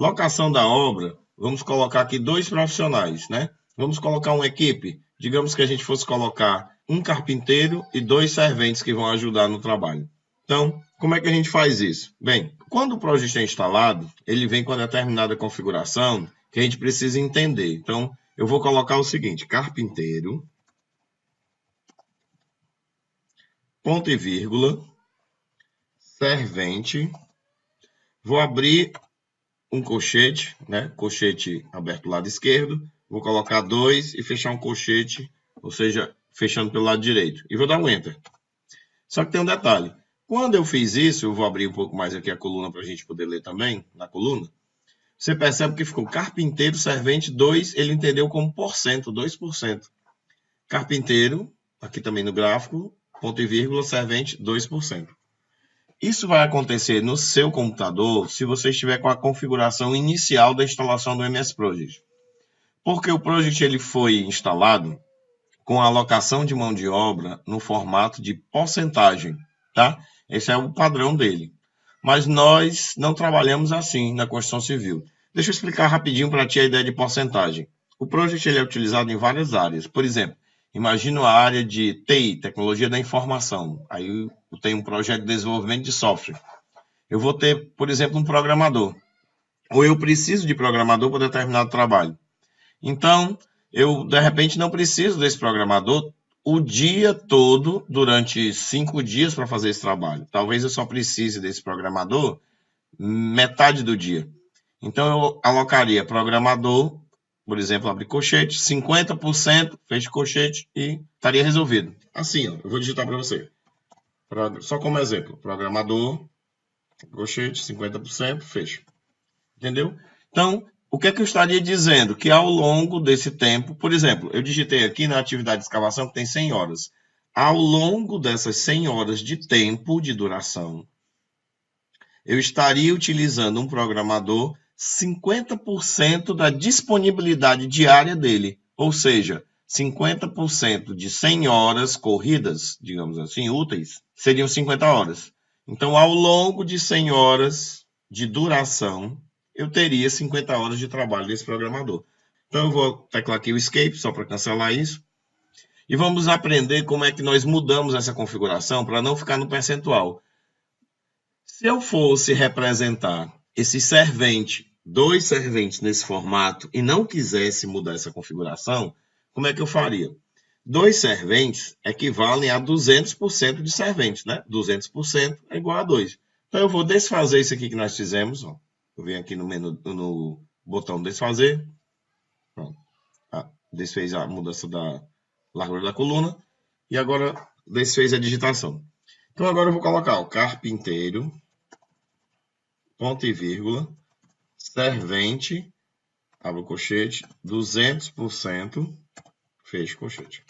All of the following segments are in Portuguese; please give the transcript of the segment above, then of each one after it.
Locação da obra, vamos colocar aqui 2 profissionais, né? Vamos colocar uma equipe, digamos que a gente fosse colocar um carpinteiro e 2 serventes que vão ajudar no trabalho. Então, como é que a gente faz isso? Bem, quando o projeto é instalado, ele vem com a determinada configuração que a gente precisa entender. Então, eu vou colocar o seguinte, carpinteiro, ponto e vírgula, servente, vou abrir um colchete, né? Colchete aberto do lado esquerdo, vou colocar 2 e fechar um colchete, ou seja, fechando pelo lado direito. E vou dar um Enter. Só que tem um detalhe. Quando eu fiz isso, eu vou abrir um pouco mais aqui a coluna para a gente poder ler também, na coluna. Você percebe que ficou carpinteiro, servente, 2, ele entendeu como porcento, 2%. Carpinteiro, aqui também no gráfico, ponto e vírgula, servente, 2%. Isso vai acontecer no seu computador se você estiver com a configuração inicial da instalação do MS Project. Porque o Project ele foi instalado com a alocação de mão de obra no formato de porcentagem, tá? Esse é o padrão dele. Mas nós não trabalhamos assim na construção civil. Deixa eu explicar rapidinho para ti a ideia de porcentagem. O Project ele é utilizado em várias áreas. Por exemplo, imagina a área de TI, tecnologia da informação. Aí eu tenho um projeto de desenvolvimento de software. Eu vou ter, por exemplo, um programador. Ou eu preciso de programador para determinado trabalho. Então, eu, de repente, não preciso desse programador o dia todo, durante 5 dias, para fazer esse trabalho. Talvez eu só precise desse programador metade do dia. Então, eu alocaria programador, por exemplo, abrir colchete, 50%, fecho colchete e estaria resolvido. Assim, ó, eu vou digitar para você. Só como exemplo, programador, colchete, 50%, fecho. Entendeu? Então, o que é que eu estaria dizendo? Que ao longo desse tempo, por exemplo, eu digitei aqui na atividade de escavação que tem 100 horas. Ao longo dessas 100 horas de tempo de duração, eu estaria utilizando um programador 50% da disponibilidade diária dele. Ou seja, 50% de 100 horas corridas, digamos assim, úteis, seriam 50 horas. Então, ao longo de 100 horas de duração, eu teria 50 horas de trabalho desse programador. Então, eu vou teclar aqui o Escape, só para cancelar isso. E vamos aprender como é que nós mudamos essa configuração para não ficar no percentual. Se eu fosse representar esse servente, 2 serventes nesse formato, e não quisesse mudar essa configuração, como é que eu faria? 2 serventes equivalem a 200% de serventes, né? 200% é igual a 2. Então, eu vou desfazer isso aqui que nós fizemos, ó. Eu venho aqui no menu, no botão desfazer. Pronto. Desfez a mudança da largura da coluna. E agora desfez a digitação. Então agora eu vou colocar o carpinteiro, ponto e vírgula, servente, abre o colchete, 200%, fecha o colchete.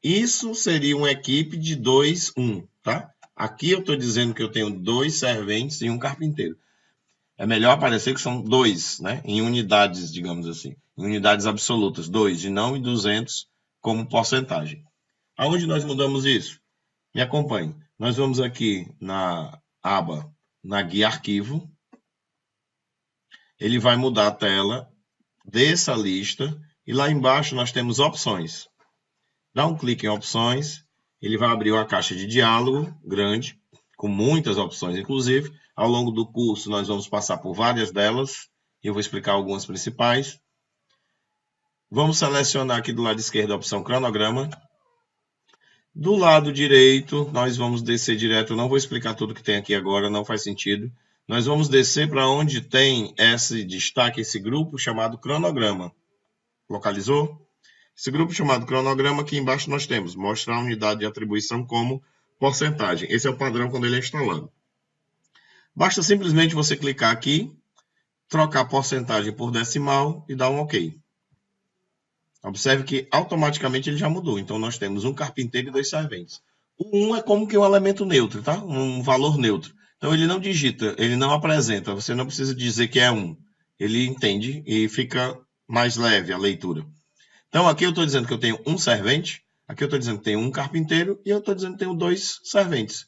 Isso seria uma equipe de 2, 1, tá? Aqui eu estou dizendo que eu tenho 2 serventes e um carpinteiro. É melhor aparecer que são 2, né? Em unidades, digamos assim. Em unidades absolutas, 2 e não em 200 como porcentagem. Aonde nós mudamos isso? Me acompanhe. Nós vamos aqui na aba, na guia arquivo. Ele vai mudar a tela dessa lista. E lá embaixo nós temos opções. Dá um clique em opções. Ele vai abrir uma caixa de diálogo grande, com muitas opções, inclusive. Ao longo do curso, nós vamos passar por várias delas. E eu vou explicar algumas principais. Vamos selecionar aqui do lado esquerdo a opção cronograma. Do lado direito, nós vamos descer direto. Eu não vou explicar tudo que tem aqui agora, não faz sentido. Nós vamos descer para onde tem esse destaque, esse grupo chamado cronograma. Localizou? Esse grupo chamado cronograma, aqui embaixo nós temos mostrar a unidade de atribuição como porcentagem. Esse é o padrão quando ele é instalado. Basta simplesmente você clicar aqui, trocar a porcentagem por decimal e dar um OK. Observe que automaticamente ele já mudou. Então nós temos um carpinteiro e 2 serventes. O 1 é como que um elemento neutro, tá? Um valor neutro. Então ele não digita, ele não apresenta. Você não precisa dizer que é 1. Ele entende e fica mais leve a leitura. Então aqui eu estou dizendo que eu tenho um servente, aqui eu estou dizendo que tenho um carpinteiro e eu estou dizendo que tenho 2 serventes.